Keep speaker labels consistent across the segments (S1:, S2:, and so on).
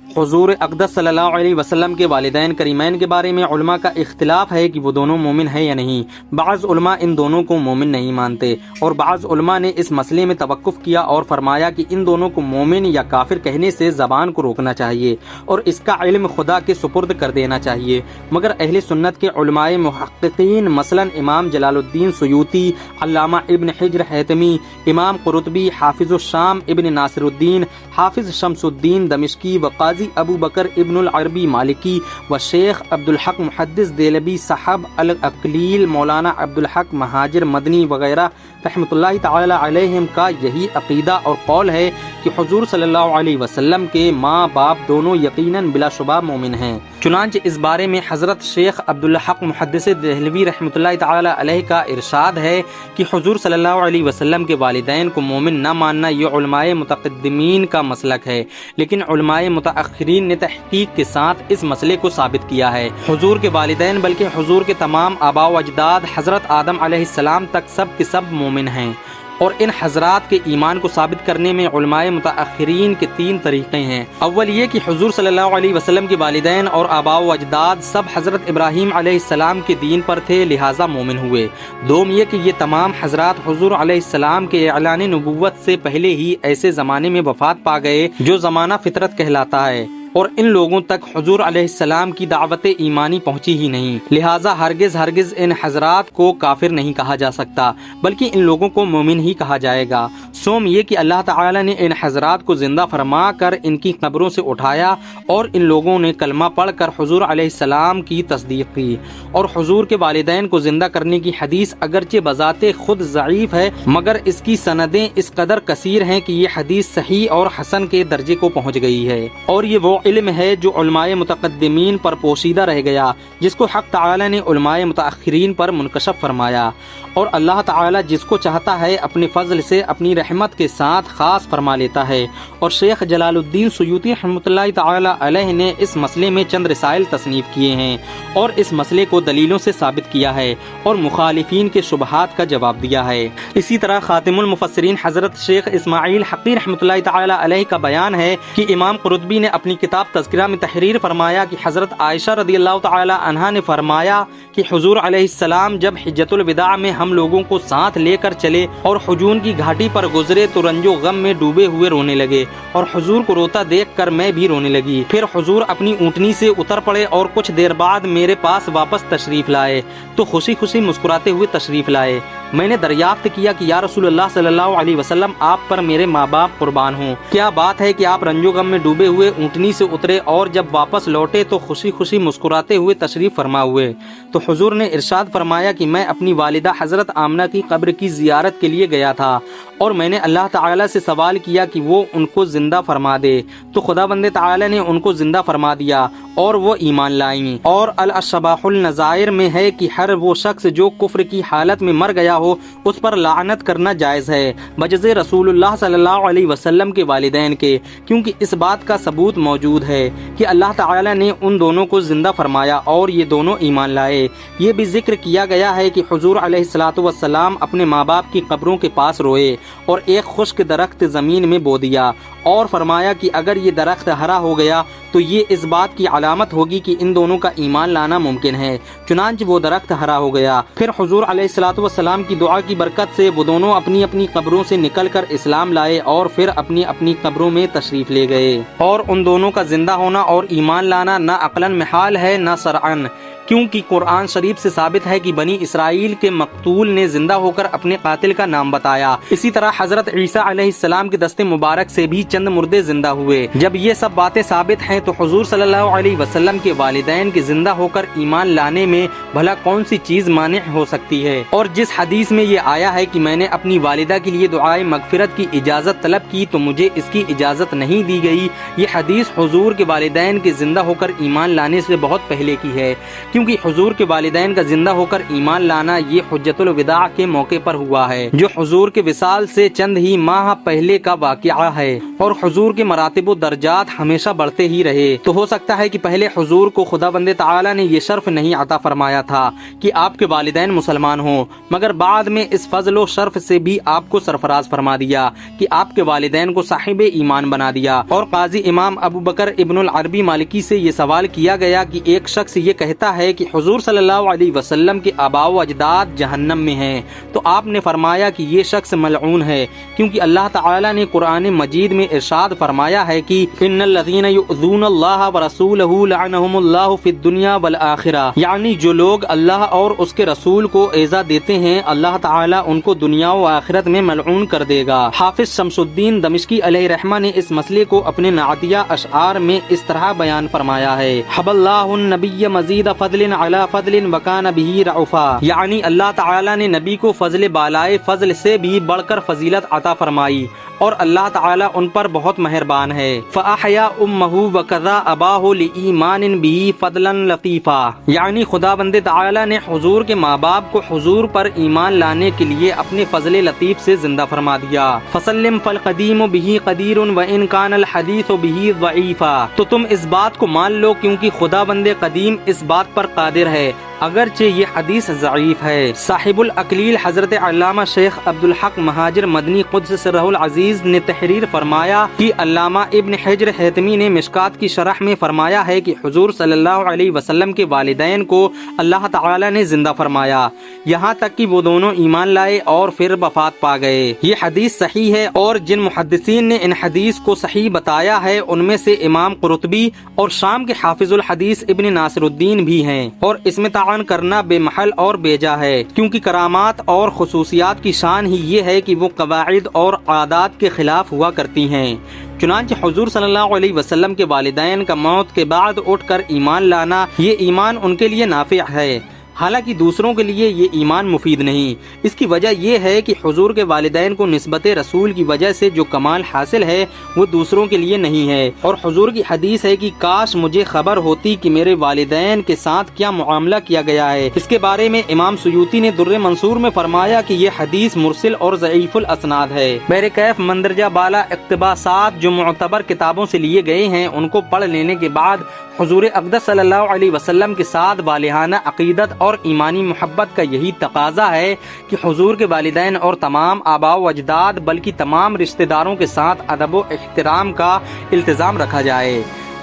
S1: حضور اقدس صلی اللہ علیہ وسلم کے والدین کریمین کے بارے میں علماء کا اختلاف ہے کہ وہ دونوں مومن ہیں یا نہیں۔ بعض علماء ان دونوں کو مومن نہیں مانتے اور بعض علماء نے اس مسئلے میں توقف کیا اور فرمایا کہ ان دونوں کو مومن یا کافر کہنے سے زبان کو روکنا چاہیے اور اس کا علم خدا کے سپرد کر دینا چاہیے۔ مگر اہل سنت کے علماء محققین مثلا امام جلال الدین سیوطی، علامہ ابن حجر حیتمی، امام قرطبی، حافظ الشام ابن ناصر الدین، حافظ شمس الدین دمشقی و قاضی ابو بکر ابن العربی مالکی و شیخ عبدالحق محدث دیلبی صاحب الاقلیل، مولانا عبدالحق مہاجر مدنی وغیرہ رحمۃ اللہ تعالی علیہم کا یہی عقیدہ اور قول ہے کہ حضور صلی اللہ علیہ وسلم کے ماں باپ دونوں یقیناً بلا شبہ مومن ہیں۔ چنانچہ اس بارے میں حضرت شیخ عبدالحق محدث دہلوی رحمۃ اللہ تعالی علیہ کا ارشاد ہے کہ حضور صلی اللہ علیہ وسلم کے والدین کو مومن نہ ماننا یہ علماء متقدمین کا مسلک ہے، لیکن علماء متأخرین نے تحقیق کے ساتھ اس مسئلے کو ثابت کیا ہے۔ حضور کے والدین بلکہ حضور کے تمام آباء و اجداد حضرت آدم علیہ السلام تک سب کے سب مومن ہیں، اور ان حضرات کے ایمان کو ثابت کرنے میں علماء متأخرین کے 3 طریقے ہیں۔ اول یہ کہ حضور صلی اللہ علیہ وسلم کے والدین اور آباء و اجداد سب حضرت ابراہیم علیہ السلام کے دین پر تھے، لہٰذا مومن ہوئے۔ دوم یہ کہ یہ تمام حضرات حضور علیہ السلام کے اعلان نبوت سے پہلے ہی ایسے زمانے میں وفات پا گئے جو زمانہ فطرت کہلاتا ہے، اور ان لوگوں تک حضور علیہ السلام کی دعوت ایمانی پہنچی ہی نہیں، لہٰذا ہرگز ان حضرات کو کافر نہیں کہا جا سکتا بلکہ ان لوگوں کو مومن ہی کہا جائے گا۔ سوم یہ کہ اللہ تعالی نے ان حضرات کو زندہ فرما کر ان کی قبروں سے اٹھایا اور ان لوگوں نے کلمہ پڑھ کر حضور علیہ السلام کی تصدیق کی، اور حضور کے والدین کو زندہ کرنے کی حدیث اگرچہ بذات خود ضعیف ہے مگر اس کی سندیں اس قدر کثیر ہیں کہ یہ حدیث صحیح اور حسن کے درجے کو پہنچ گئی ہے، اور یہ وہ علم ہے جو علماء متقدمین پر پوشیدہ رہ گیا، جس کو حق تعالی نے علماء متأخرین پر منکشف فرمایا، اور اللہ تعالی جس کو چاہتا ہے اپنے فضل سے اپنی رحمت کے ساتھ خاص فرما لیتا ہے۔ اور شیخ جلال الدین سیوطی رحمۃ اللہ تعالی علیہ نے اس مسئلے میں چند رسائل تصنیف کیے ہیں اور اس مسئلے کو دلیلوں سے ثابت کیا ہے اور مخالفین کے شبہات کا جواب دیا ہے۔ اسی طرح خاتم المفسرین حضرت شیخ اسماعیل حقی رحمۃ اللہ تعالی علیہ کا بیان ہے کہ امام قرطبی نے اپنی کتاب تذکرہ میں تحریر فرمایا کہ حضرت عائشہ رضی اللہ تعالی عنہا نے فرمایا کہ حضور علیہ السلام جب حجۃ الوداع میں ہم لوگوں کو ساتھ لے کر چلے اور حجون کی گھاٹی پر گزرے تو رنج و غم میں ڈوبے ہوئے رونے لگے، اور حضور کو روتا دیکھ کر میں بھی رونے لگی۔ پھر حضور اپنی اونٹنی سے اتر پڑے اور کچھ دیر بعد میرے پاس واپس تشریف لائے تو خوشی خوشی مسکراتے ہوئے تشریف لائے۔ میں نے دریافت کیا کہ یا رسول اللہ صلی اللہ علیہ وسلم، آپ پر میرے ماں باپ قربان ہوں، کیا بات ہے کہ آپ رنج و غم میں ڈوبے ہوئے اونٹنی سے اترے اور جب واپس لوٹے تو خوشی خوشی مسکراتے ہوئے تشریف فرما ہوئے؟ تو حضور نے ارشاد فرمایا کہ میں اپنی والدہ حضرت آمنہ کی قبر کی زیارت کے لیے گیا تھا اور میں نے اللہ تعالی سے سوال کیا کہ وہ ان کو زندہ فرما دے، تو خداوند تعالی نے ان کو زندہ فرما دیا اور وہ ایمان لائیں۔ اور الاشباح النظائر میں ہے کہ ہر وہ شخص جو کفر کی حالت میں مر گیا ہو اس پر لعنت کرنا جائز ہے بجز رسول اللہ صلی اللہ علیہ وسلم کے والدین کے، کیونکہ اس بات کا ثبوت موجود ہے کہ اللہ تعالی نے ان دونوں کو زندہ فرمایا اور یہ دونوں ایمان لائے۔ یہ بھی ذکر کیا گیا ہے کہ حضور علیہ الصلوۃ والسلام اپنے ماں باپ کی قبروں کے پاس روئے اور ایک خشک درخت زمین میں بو دیا اور فرمایا کہ اگر یہ درخت ہرا ہو گیا تو یہ اس بات کی علامت ہوگی کہ ان دونوں کا ایمان لانا ممکن ہے، چنانچہ وہ درخت ہرا ہو گیا۔ پھر حضور علیہ الصلوۃ والسلام کی دعا کی برکت سے وہ دونوں اپنی اپنی قبروں سے نکل کر اسلام لائے اور پھر اپنی اپنی قبروں میں تشریف لے گئے، اور ان دونوں کا زندہ ہونا اور ایمان لانا نہ عقلاً محال ہے نہ شرعاً، کیونکہ قرآن شریف سے ثابت ہے کہ بنی اسرائیل کے مقتول نے زندہ ہو کر اپنے قاتل کا نام بتایا۔ اسی طرح حضرت عیسیٰ علیہ السلام کے دست مبارک سے بھی چند مردے زندہ ہوئے۔ جب یہ سب باتیں ثابت ہیں تو حضور صلی اللہ علیہ وسلم کے والدین کے زندہ ہو کر ایمان لانے میں بھلا کون سی چیز مانع ہو سکتی ہے؟ اور جس حدیث میں یہ آیا ہے کہ میں نے اپنی والدہ کے لیے دعائے مغفرت کی اجازت طلب کی تو مجھے اس کی اجازت نہیں دی گئی، یہ حدیث حضور کے والدین کے زندہ ہو کر ایمان لانے سے بہت پہلے کی ہے، کیونکہ حضور کے والدین کا زندہ ہو کر ایمان لانا یہ حجۃ الوداع کے موقع پر ہوا ہے، جو حضور کے وصال سے چند ہی ماہ پہلے کا واقعہ ہے، اور حضور کے مراتب و درجات ہمیشہ بڑھتے ہی رہے تو ہو سکتا ہے کہ پہلے حضور کو خداوند تعالی نے یہ شرف نہیں عطا فرمایا تھا کہ آپ کے والدین مسلمان ہوں، مگر بعد میں اس فضل و شرف سے بھی آپ کو سرفراز فرما دیا کہ آپ کے والدین کو صاحب ایمان بنا دیا۔ اور قاضی امام ابو بکر ابن العربی مالکی سے یہ سوال کیا گیا کہ ایک شخص یہ کہتا ہے کہ حضور صلی اللہ علیہ وسلم کے آباء و اجداد جہنم میں ہیں، تو آپ نے فرمایا کہ یہ شخص ملعون ہے، کیونکہ اللہ تعالی نے قرآن مجید میں ارشاد فرمایا ہے کہ ان الذین یؤذون اللہ ورسولہ لعنہم اللہ فی الدنیا والآخرہ، یعنی جو لوگ اللہ اور اس کے رسول کو ایذا دیتے ہیں اللہ تعالی ان کو دنیا و آخرت میں ملعون کر دے گا۔ حافظ شمس الدین دمشقی علیہ رحمہ نے اس مسئلے کو اپنے نعتیہ اشعار میں اس طرح بیان فرمایا ہے: حب اللہ النبی مزید فضل علی فضل وکان بہ رعفا، یعنی اللہ تعالی نے نبی کو فضل بالائے فضل سے بھی بڑھ کر فضیلت عطا فرمائی اور اللہ تعالی ان پر بہت مہربان ہے۔ فاحیا امہ وکذا اباہ لایمان بہ فضلا لطیفا، یعنی خداوند تعالی نے حضور کے ماں باپ کو حضور پر ایمان لانے کے لیے اپنے فضل لطیف سے زندہ فرما دیا۔ فسلم فالقدیم بہ قدیر وان کان الحدیث بہ ضعیفا، تو تم اس بات کو مان لو کیونکہ خداوند قدیم اس بات پر قادر ہے اگرچہ یہ حدیث ضعیف ہے۔ صاحب الاکلیل حضرت علامہ شیخ عبدالحق مہاجر مدنی قدس سرہ العزیز نے تحریر فرمایا کہ علامہ ابن حجر حیتمی نے مشکات کی شرح میں فرمایا ہے کہ حضور صلی اللہ علیہ وسلم کے والدین کو اللہ تعالی نے زندہ فرمایا یہاں تک کہ وہ دونوں ایمان لائے اور پھر وفات پا گئے۔ یہ حدیث صحیح ہے اور جن محدثین نے ان حدیث کو صحیح بتایا ہے ان میں سے امام قرطبی اور شام کے حافظ الحدیث ابن ناصر الدین بھی ہیں، اور اس میں تعین کرنا بے محل اور بے جا ہے، کیونکہ کرامات اور خصوصیات کی شان ہی یہ ہے کہ وہ قواعد اور عادات کے خلاف ہوا کرتی ہیں۔ چنانچہ حضور صلی اللہ علیہ وسلم کے والدین کا موت کے بعد اٹھ کر ایمان لانا، یہ ایمان ان کے لیے نافع ہے، حالانکہ دوسروں کے لیے یہ ایمان مفید نہیں۔ اس کی وجہ یہ ہے کہ حضور کے والدین کو نسبت رسول کی وجہ سے جو کمال حاصل ہے وہ دوسروں کے لیے نہیں ہے، اور حضور کی حدیث ہے کہ کاش مجھے خبر ہوتی کہ میرے والدین کے ساتھ کیا معاملہ کیا گیا ہے۔ اس کے بارے میں امام سیوطی نے در منصور میں فرمایا کہ یہ حدیث مرسل اور ضعیف الاسناد ہے۔ بہرکیف مندرجہ بالا اقتباسات جو معتبر کتابوں سے لیے گئے ہیں ان کو پڑھ لینے کے بعد حضور اقدس صلی اللہ علیہ وسلم کے ساتھ والہانہ عقیدت اور ایمانی محبت کا یہی تقاضا ہے کہ حضور کے والدین اور تمام آباء و اجداد بلکہ تمام رشتہ داروں کے ساتھ ادب و احترام کا التزام رکھا جائے،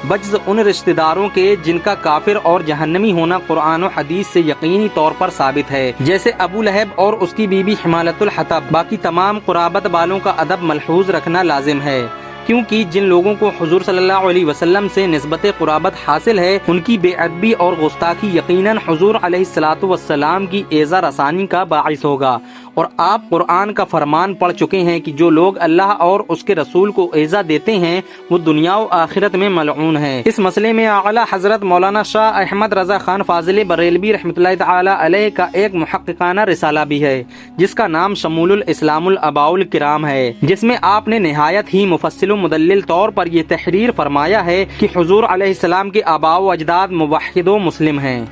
S1: بجز ان رشتہ داروں کے جن کا کافر اور جہنمی ہونا قرآن و حدیث سے یقینی طور پر ثابت ہے، جیسے ابو لہب اور اس کی بیوی حمالۃ الحطب۔ باقی تمام قرابت والوں کا ادب ملحوظ رکھنا لازم ہے، کیونکہ جن لوگوں کو حضور صلی اللہ علیہ وسلم سے نسبت قرابت حاصل ہے ان کی بے ادبی اور گستاخی یقیناً حضور علیہ الصلوۃ والسلام کی ایذا رسانی کا باعث ہوگا، اور آپ قرآن کا فرمان پڑھ چکے ہیں کہ جو لوگ اللہ اور اس کے رسول کو ایذا دیتے ہیں وہ دنیا و آخرت میں ملعون ہیں۔ اس مسئلے میں اعلی حضرت مولانا شاہ احمد رضا خان فاضل بریلوی رحمۃ اللہ تعالی علیہ کا ایک محققانہ رسالہ بھی ہے جس کا نام شمول الاسلام الاباء الکرام ہے، جس میں آپ نے نہایت ہی مفصل و مدلل طور پر یہ تحریر فرمایا ہے کہ حضور علیہ السلام کے آباء و اجداد موحد و مسلم ہیں۔